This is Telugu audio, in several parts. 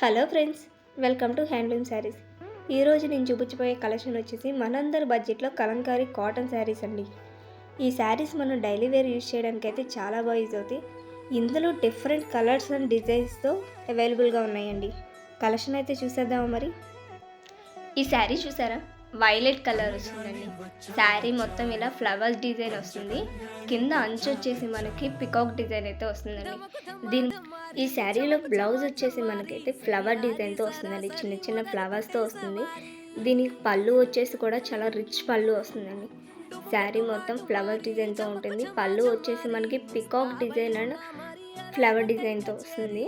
Hello friends, welcome to handloom saris. ఈరోజు నేను చూపించబోయే కలెక్షన్ వచ్చేసి మనందరి బడ్జెట్లో కలంకారీ కాటన్ శారీస్ అండి. ఈ శారీస్ మనం డైలీ వేర్ యూజ్ చేయడానికి అయితే చాలా బాగా యూజ్ అవుతాయి. ఇందులో డిఫరెంట్ కలర్స్ అండ్ డిజైన్స్తో అవైలబుల్గా ఉన్నాయండి. కలెక్షన్ అయితే చూసేద్దామా మరి. ఈ శారీ చూసారా, వైలెట్ కలర్ వస్తుందండి. శారీ మొత్తం ఇలా ఫ్లవర్స్ డిజైన్ వస్తుంది. కింద అంచు వచ్చేసి మనకి పికాక్ డిజైన్ అయితే వస్తుందండి. ఈ శారీలో బ్లౌజ్ వచ్చేసి మనకైతే ఫ్లవర్ డిజైన్తో వస్తుందండి. చిన్న చిన్న ఫ్లవర్స్తో వస్తుంది. దీనికి పళ్ళు వచ్చేసి కూడా చాలా రిచ్ పళ్ళు వస్తుందండి. శారీ మొత్తం ఫ్లవర్ డిజైన్తో ఉంటుంది. పళ్ళు వచ్చేసి మనకి పికాక్ డిజైన్ అండ్ ఫ్లవర్ డిజైన్తో వస్తుంది.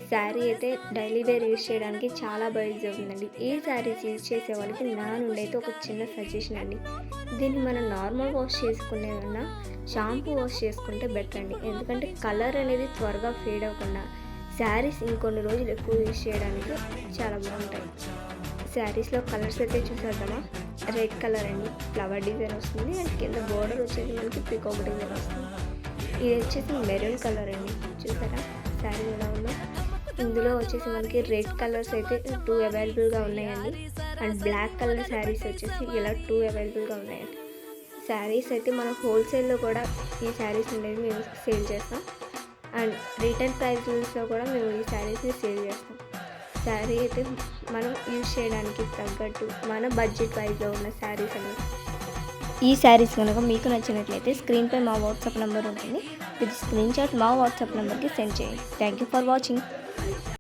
శారీ అయితే డైలీ వేర్ యూజ్ చేయడానికి చాలా బాగా యూజ్ అవుతుందండి. ఈ శారీస్ యూజ్ చేసే వాళ్ళకి నా నుండి అయితే ఒక చిన్న సజెషన్ అండి. దీన్ని మనం నార్మల్ వాష్ చేసుకునే కన్నా షాంపూ వాష్ చేసుకుంటే బెటర్ అండి. ఎందుకంటే కలర్ అనేది త్వరగా ఫేడ్ అవ్వకుండా శారీస్ ఇంకొన్ని రోజులు ఎక్కువ యూజ్ చేయడానికి చాలా బాగుంటాయి. శారీస్లో కలర్స్ అయితే చూసేద్దామా. రెడ్ కలర్ అండి, ఫ్లవర్ డిజైన్ వస్తుంది. అండ్ కింద బోర్డర్ వచ్చేసి మనకి పికాక్ డిజైన్ వస్తుంది. ఇది వచ్చేసి మెరూన్ కలర్ అండి. చూసారా శారీ ఎలా ఉందో. ఇందులో వచ్చేసి మనకి రెడ్ కలర్స్ అయితే 2 అవైలబుల్గా ఉన్నాయండి. అండ్ బ్లాక్ కలర్ శారీస్ వచ్చేసి ఇలా 2 అవైలబుల్గా ఉన్నాయండి. శారీస్ అయితే మనం హోల్సేల్లో కూడా ఈ శారీస్ ఉండేవి మేము సేల్ చేస్తాం. అండ్ రీటైల్ ప్రైస్లో కూడా మేము ఈ శారీస్ని సేల్ చేస్తాం. శారీ అయితే మనం యూజ్ చేయడానికి తగ్గట్టు మన బడ్జెట్ వైజ్లో ఉన్న శారీస్ అనేవి. ఈ శారీస్ కనుక మీకు నచ్చినట్లయితే స్క్రీన్పై మా వాట్సాప్ నెంబర్ ఉంటుంది. విత్ స్క్రీన్ షాట్ మా వాట్సాప్ నెంబర్కి సెండ్ చేయండి. Thank you for watching.